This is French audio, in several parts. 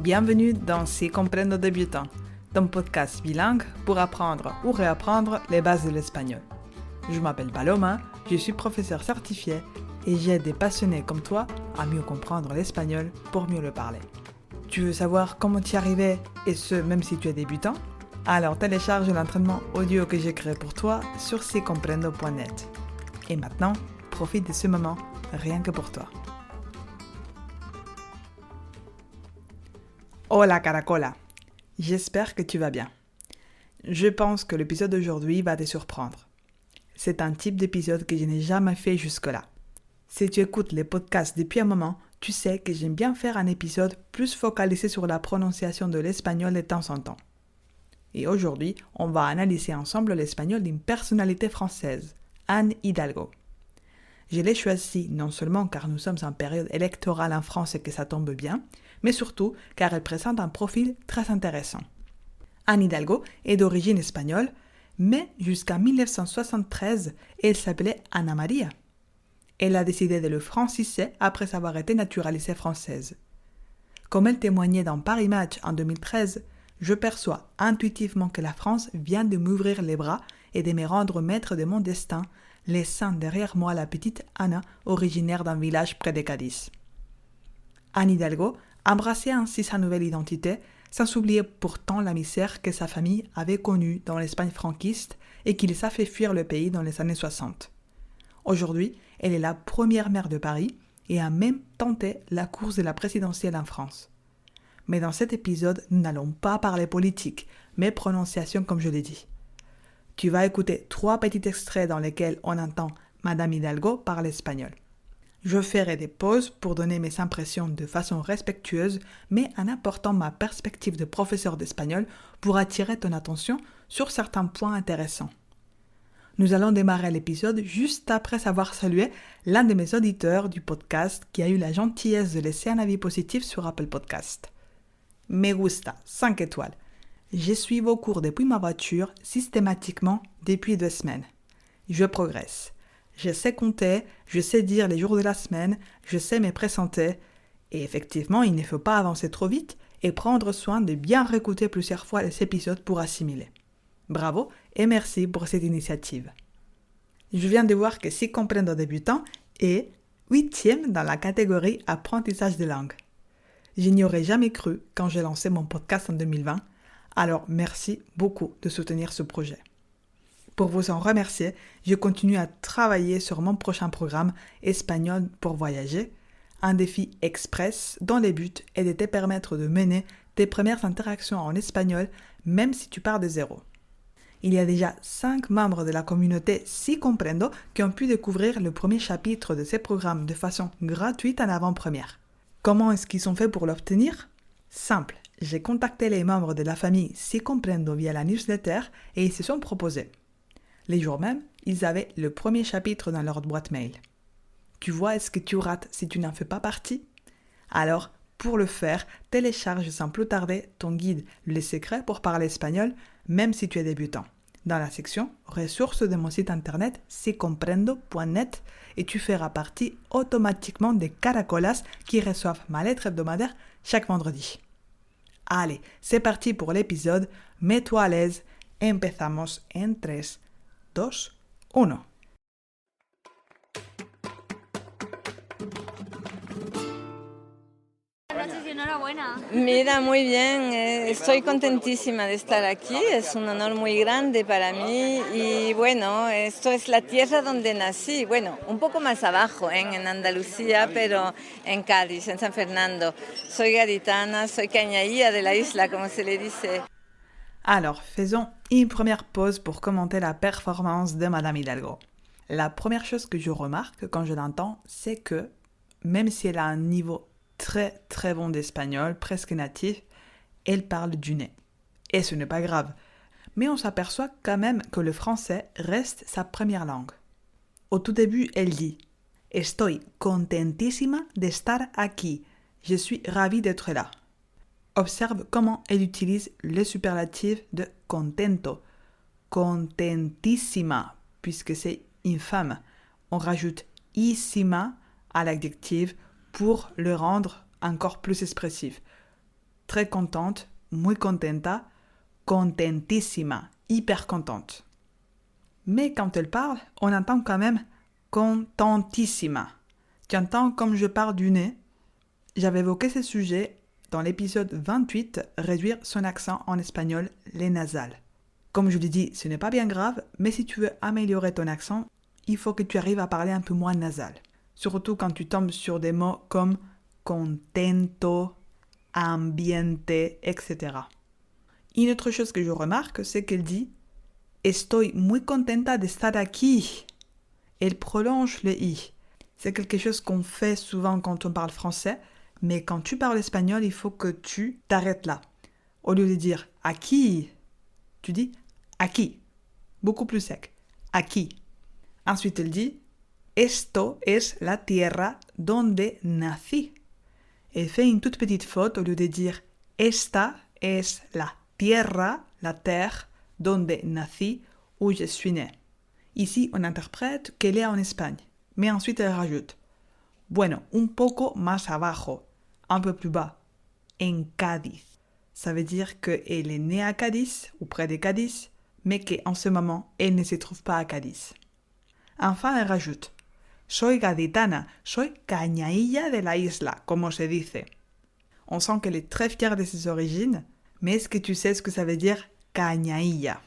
Bienvenue dans Si Comprendo Débutant, ton podcast bilingue pour apprendre ou réapprendre les bases de l'espagnol. Je m'appelle Paloma, je suis professeur certifié et j'aide des passionnés comme toi à mieux comprendre l'espagnol pour mieux le parler. Tu veux savoir comment t'y arriver et ce même si tu es débutant? Alors télécharge l'entraînement audio que j'ai créé pour toi sur sicomprendo.net. Et maintenant, profite de ce moment rien que pour toi. Hola Caracola, j'espère que tu vas bien. Je pense que l'épisode d'aujourd'hui va te surprendre. C'est un type d'épisode que je n'ai jamais fait jusque-là. Si tu écoutes les podcasts depuis un moment, tu sais que j'aime bien faire un épisode plus focalisé sur la prononciation de l'espagnol de temps en temps. Et aujourd'hui, on va analyser ensemble l'espagnol d'une personnalité française, Anne Hidalgo. Je l'ai choisie non seulement car nous sommes en période électorale en France et que ça tombe bien, mais surtout car elle présente un profil très intéressant. Anne Hidalgo est d'origine espagnole, mais jusqu'à 1973, elle s'appelait Ana María. Elle a décidé de le franciser après avoir été naturalisée française. Comme elle témoignait dans Paris Match en 2013, je perçois intuitivement que la France vient de m'ouvrir les bras et de me rendre maître de mon destin, laissant derrière moi la petite Anna, originaire d'un village près de Cadiz. Anne Hidalgo embrassait ainsi sa nouvelle identité, sans oublier pourtant la misère que sa famille avait connue dans l'Espagne franquiste et qui les a fait fuir le pays dans les années 60. Aujourd'hui, elle est la première maire de Paris et a même tenté la course de la présidentielle en France. Mais dans cet épisode, nous n'allons pas parler politique, mais prononciation comme je l'ai dit. Tu vas écouter 3 petits extraits dans lesquels on entend Madame Hidalgo parler espagnol. Je ferai des pauses pour donner mes impressions de façon respectueuse, mais en apportant ma perspective de professeur d'espagnol pour attirer ton attention sur certains points intéressants. Nous allons démarrer l'épisode juste après avoir salué l'un de mes auditeurs du podcast qui a eu la gentillesse de laisser un avis positif sur Apple Podcast. Me gusta, 5 étoiles. Je suis vos cours depuis ma voiture systématiquement depuis 2 semaines. Je progresse. Je sais compter, je sais dire les jours de la semaine, je sais me présenter. Et effectivement, il ne faut pas avancer trop vite et prendre soin de bien réécouter plusieurs fois les épisodes pour assimiler. Bravo et merci pour cette initiative. Je viens de voir que Si Comprendo Débutant est 8e dans la catégorie apprentissage de langue. Je n'y aurais jamais cru quand j'ai lancé mon podcast en 2020, alors merci beaucoup de soutenir ce projet. Pour vous en remercier, je continue à travailler sur mon prochain programme Espagnol pour voyager, un défi express dont le but est de te permettre de mener tes premières interactions en espagnol même si tu pars de zéro. Il y a déjà 5 membres de la communauté Si Comprendo qui ont pu découvrir le premier chapitre de ces programmes de façon gratuite en avant-première. Comment est-ce qu'ils ont fait pour l'obtenir? Simple, j'ai contacté les membres de la famille Si Comprendo via la newsletter et ils se sont proposés. Les jours même, ils avaient le premier chapitre dans leur boîte mail. Tu vois ce que tu rates si tu n'en fais pas partie? Alors, pour le faire, télécharge sans plus tarder ton guide Les secrets pour parler espagnol, même si tu es débutant, dans la section ressources de mon site internet sicomprendo.net et tu feras partie automatiquement des caracolas qui reçoivent ma lettre hebdomadaire chaque vendredi. Allez, c'est parti pour l'épisode. Mets-toi à l'aise. Empezamos en 3, 2, 1. Enhorabuena. Mira, muy bien, estoy contentísima de estar aquí, es un honor muy grande para mí y bueno, esto es la tierra donde nací, bueno, un poco más abajo, en Andalucía, pero en Cádiz, en San Fernando. Soy gaditana, soy cañaía de la isla, como se le dice. Alors, faisons une première pause pour commenter la performance de Madame Hidalgo. La première chose que je remarque quand je l'entends, c'est que même si elle a un niveau très très bon d'espagnol, presque natif, elle parle du nez. Et ce n'est pas grave. Mais on s'aperçoit quand même que le français reste sa première langue. Au tout début, elle dit « Estoy contentísima de estar aquí ». Je suis ravie d'être là. Observe comment elle utilise le superlatif de contento. Contentísima, puisque c'est une femme. On rajoute isima à l'adjectif pour le rendre encore plus expressif. très contente, muy contenta, contentísima, hyper contente. Mais quand elle parle, on entend quand même contentissima. Tu entends comme je parle du nez. J'avais évoqué ce sujet dans l'épisode 28, réduire son accent en espagnol, les nasales. Comme je l'ai dit, ce n'est pas bien grave, mais si tu veux améliorer ton accent, il faut que tu arrives à parler un peu moins nasal. Surtout quand tu tombes sur des mots comme contento, ambiente, etc. Une autre chose que je remarque, c'est qu'elle dit « Estoy muy contenta de estar aquí ». Elle prolonge le « i ». C'est quelque chose qu'on fait souvent quand on parle français, mais quand tu parles espagnol, il faut que tu t'arrêtes là. Au lieu de dire « aquí », tu dis « aquí ». Beaucoup plus sec. « Aquí ». Ensuite, elle dit « Esto es la tierra donde nací ». Elle fait une toute petite faute au lieu de dire « Esta es la tierra, la terre, donde nací, où je suis né ». Ici, on interprète qu'elle est en Espagne. Mais ensuite, elle rajoute « Bueno, un poco más abajo ». Un peu plus bas, en Cádiz. Ça veut dire qu'elle est née à Cadiz, ou près de Cadiz, mais qu'en ce moment, elle ne se trouve pas à Cadiz. Enfin, elle rajoute « Soy gaditana, soy cañailla de la isla, como se dice ». On sent qu'elle est très fière de ses origines, mais est-ce que tu sais ce que ça veut dire « cañailla »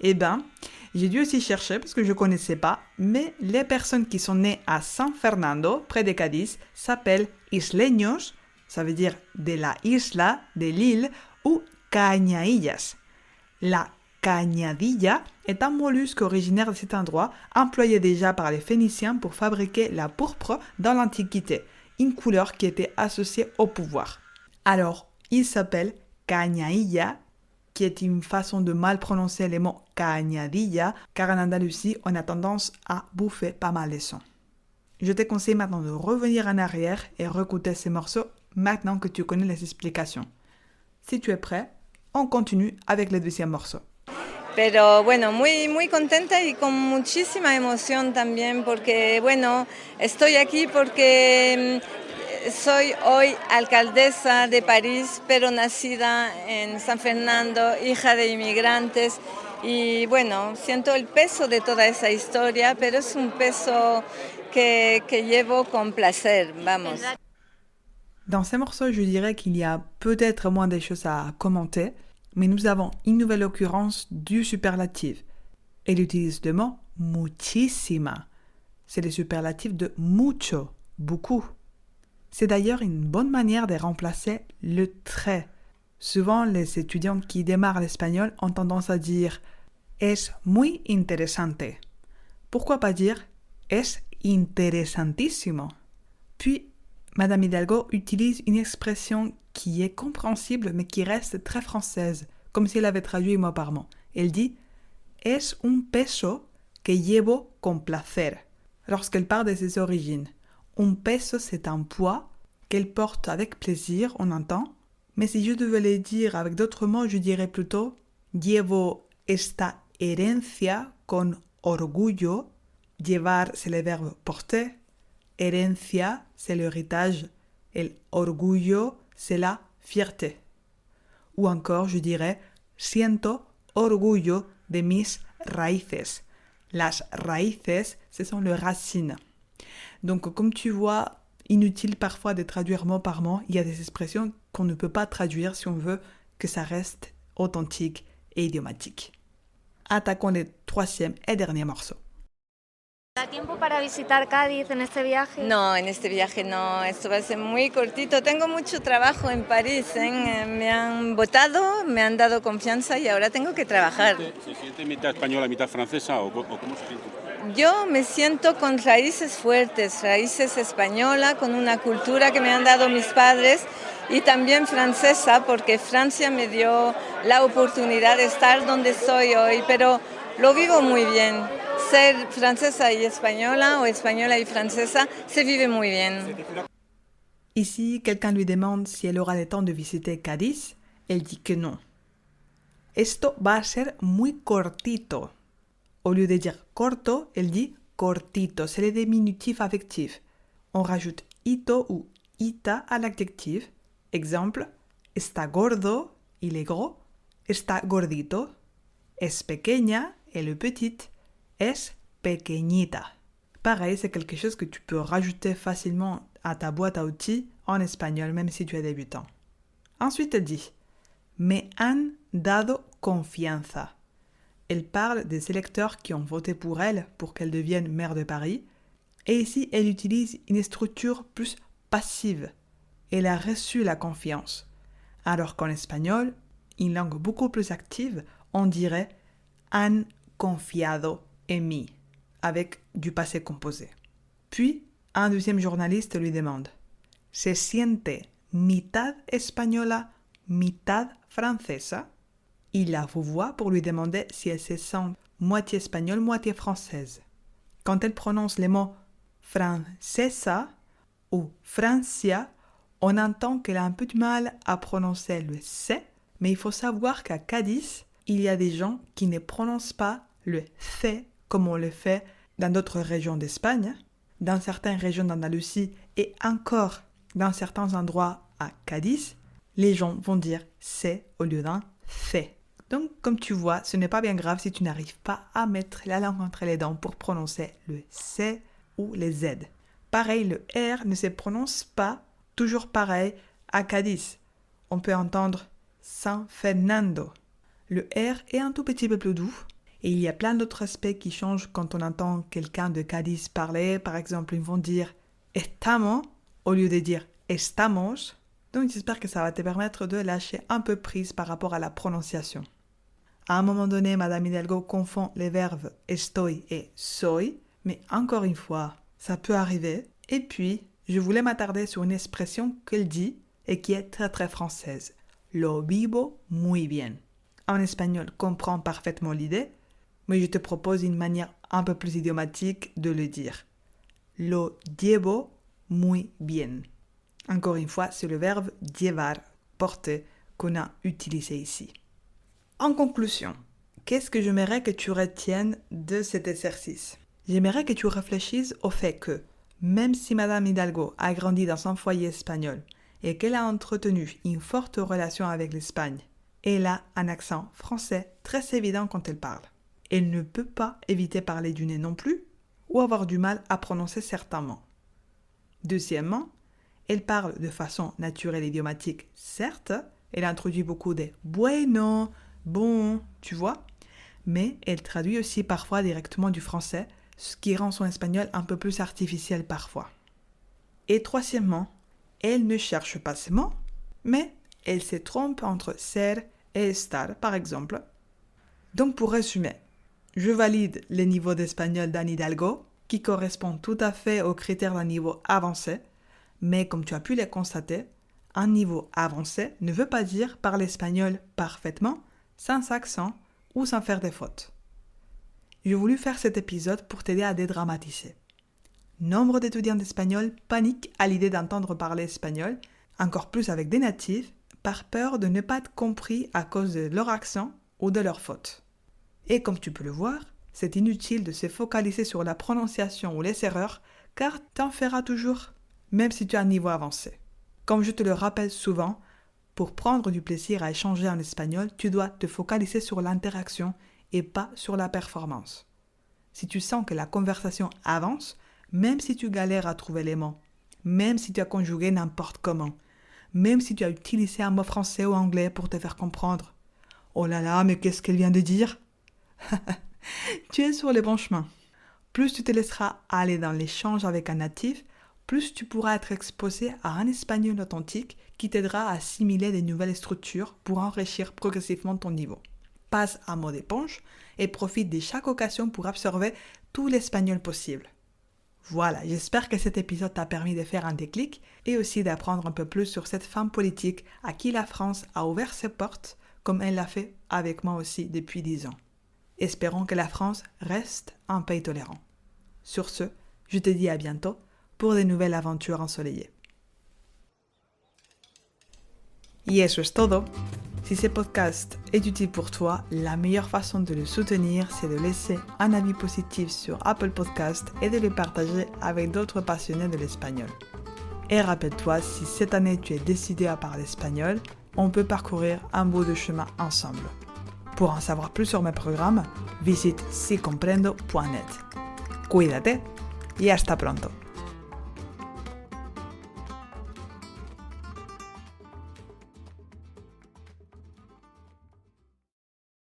Eh bien, j'ai dû aussi chercher parce que je ne connaissais pas, mais les personnes qui sont nées à San Fernando, près de Cadiz, s'appellent isleños, ça veut dire de la isla, de l'île, ou cañaillas. La cañadilla est un mollusque originaire de cet endroit, employé déjà par les Phéniciens pour fabriquer la pourpre dans l'Antiquité, une couleur qui était associée au pouvoir. Alors, il s'appelle cañailla, qui est une façon de mal prononcer les mots cañadilla, car en Andalousie, on a tendance à bouffer pas mal les sons. Je te conseille maintenant de revenir en arrière et réécouter ces morceaux maintenant que tu connais les explications. Si tu es prêt, on continue avec le deuxième morceau. Pero bueno, muy contenta y con muchísima emoción también porque, bueno, estoy aquí porque soy hoy alcaldesa de París, pero nacida en San Fernando, hija de inmigrantes. Y bueno, siento el peso de toda esa historia, pero es un peso que llevo con placer, vamos. Dans ces morceaux, je dirais qu'il y a peut-être moins de choses à commenter, mais nous avons une nouvelle occurrence du superlatif. Elle utilise le mot muchísima. C'est le superlatif de mucho, beaucoup. C'est d'ailleurs une bonne manière de remplacer le très. Souvent, les étudiants qui démarrent l'espagnol ont tendance à dire « es muy interesante ». Pourquoi pas dire « es interesantísimo ». Puis, Madame Hidalgo utilise une expression qui est compréhensible mais qui reste très française, comme si elle avait traduit mot par mot. Elle dit « es un peso que llevo con placer » lorsqu'elle parle de ses origines. Un peso, c'est un poids qu'elle porte avec plaisir, on entend. Mais si je devais le dire avec d'autres mots, je dirais plutôt « llevo esta herencia con orgullo ». Llevar, c'est le verbe porter. Herencia, c'est l'héritage. Et orgullo, c'est la fierté. Ou encore, je dirais « siento orgullo de mis raíces ». Las raíces, ce sont les racines. Donc, comme tu vois, inutile parfois de traduire mot par mot. Il y a des expressions qu'on ne peut pas traduire si on veut que ça reste authentique et idiomatique. Attaquons le troisième et dernier morceau. ¿Da tiempo para visitar Cádiz en este viaje? No, en este viaje no, esto va a ser muy cortito. Tengo mucho trabajo en París, ¿eh? Me han votado, me han dado confianza y ahora tengo que trabajar. ¿Se siente mitad española, mitad francesa o cómo se siente? Yo me siento con raíces fuertes, raíces española, con una cultura que me han dado mis padres y también francesa, porque Francia me dio la oportunidad de estar donde estoy hoy, pero lo vivo muy bien. Ser francesa y española o española y francesa se vive muy bien. Ici, quelqu'un lui demande si elle aura le temps de visiter Cadiz. Elle dit que non. Esto va a ser muy cortito. Au lieu de dire corto, elle dit cortito. C'est le diminutif affectif. On rajoute ito ou ita à l'adjectif. Exemple, está gordo, il est gros, está gordito. Es pequeña, elle est petite, es pequeñita. Pareil, c'est quelque chose que tu peux rajouter facilement à ta boîte à outils en espagnol, même si tu es débutant. Ensuite, elle dit « Me han dado confianza ». Elle parle des électeurs qui ont voté pour elle pour qu'elle devienne maire de Paris. Et ici, elle utilise une structure plus passive. Elle a reçu la confiance. Alors qu'en espagnol, une langue beaucoup plus active, on dirait « han confiado en mí » avec du passé composé. Puis, un deuxième journaliste lui demande « ¿Se siente mitad española, mitad francesa ?» Il la revoit pour lui demander si elle se sent moitié espagnole, moitié française. Quand elle prononce les mots « francesa » ou « francia », on entend qu'elle a un peu de mal à prononcer le « c », mais il faut savoir qu'à Cadiz, il y a des gens qui ne prononcent pas le « c » comme on le fait dans d'autres régions d'Espagne, dans certaines régions d'Andalousie et encore dans certains endroits à Cadiz, les gens vont dire « c » au lieu d'un « c ». Donc, comme tu vois, ce n'est pas bien grave si tu n'arrives pas à mettre la langue entre les dents pour prononcer le C ou les Z. Pareil, le R ne se prononce pas toujours pareil à Cadiz. On peut entendre San Fernando. Le R est un tout petit peu plus doux et il y a plein d'autres aspects qui changent quand on entend quelqu'un de Cadiz parler. Par exemple, ils vont dire estamos au lieu de dire estamos. Donc, j'espère que ça va te permettre de lâcher un peu prise par rapport à la prononciation. À un moment donné, Madame Hidalgo confond les verbes estoy et soy, mais encore une fois, ça peut arriver. Et puis, je voulais m'attarder sur une expression qu'elle dit et qui est très très française. Lo vivo muy bien. En espagnol, comprends parfaitement l'idée, mais je te propose une manière un peu plus idiomatique de le dire. Lo llevo muy bien. Encore une fois, c'est le verbe llevar, porter, qu'on a utilisé ici. En conclusion, qu'est-ce que j'aimerais que tu retiennes de cet exercice? J'aimerais que tu réfléchisses au fait que, même si Madame Hidalgo a grandi dans un foyer espagnol et qu'elle a entretenu une forte relation avec l'Espagne, elle a un accent français très évident quand elle parle. Elle ne peut pas éviter parler du nez non plus ou avoir du mal à prononcer certains mots. Deuxièmement, elle parle de façon naturelle et idiomatique, certes, elle introduit beaucoup de « bueno », bon, tu vois, mais elle traduit aussi parfois directement du français, ce qui rend son espagnol un peu plus artificiel parfois. Et troisièmement, elle ne cherche pas ces mots, mais elle se trompe entre ser et estar, par exemple. Donc pour résumer, je valide les niveaux d'espagnol d'Anne Hidalgo, qui correspondent tout à fait aux critères d'un niveau avancé, mais comme tu as pu le constater, un niveau avancé ne veut pas dire parler espagnol parfaitement, sans accent ou sans faire des fautes. J'ai voulu faire cet épisode pour t'aider à dédramatiser. Nombre d'étudiants d'espagnol paniquent à l'idée d'entendre parler espagnol, encore plus avec des natifs, par peur de ne pas être compris à cause de leur accent ou de leurs fautes. Et comme tu peux le voir, c'est inutile de se focaliser sur la prononciation ou les erreurs, car t'en feras toujours, même si tu as un niveau avancé. Comme je te le rappelle souvent, pour prendre du plaisir à échanger en espagnol, tu dois te focaliser sur l'interaction et pas sur la performance. Si tu sens que la conversation avance, même si tu galères à trouver les mots, même si tu as conjugué n'importe comment, même si tu as utilisé un mot français ou anglais pour te faire comprendre. Oh là là, mais qu'est-ce qu'elle vient de dire? Tu es sur le bon chemin. Plus tu te laisseras aller dans l'échange avec un natif, plus tu pourras être exposé à un espagnol authentique qui t'aidera à assimiler des nouvelles structures pour enrichir progressivement ton niveau. Passe à mode éponge et profite de chaque occasion pour absorber tout l'espagnol possible. Voilà, j'espère que cet épisode t'a permis de faire un déclic et aussi d'apprendre un peu plus sur cette femme politique à qui la France a ouvert ses portes comme elle l'a fait avec moi aussi depuis 10 ans. Espérons que la France reste un pays tolérant. Sur ce, je te dis à bientôt pour de nouvelles aventures ensoleillées. Y eso es todo. Si ce podcast est utile pour toi, la meilleure façon de le soutenir, c'est de laisser un avis positif sur Apple Podcast et de le partager avec d'autres passionnés de l'espagnol. Et rappelle-toi, si cette année tu es décidé à parler espagnol, on peut parcourir un bout de chemin ensemble. Pour en savoir plus sur mes programmes, visite sicomprendo.net. Cuídate y hasta pronto.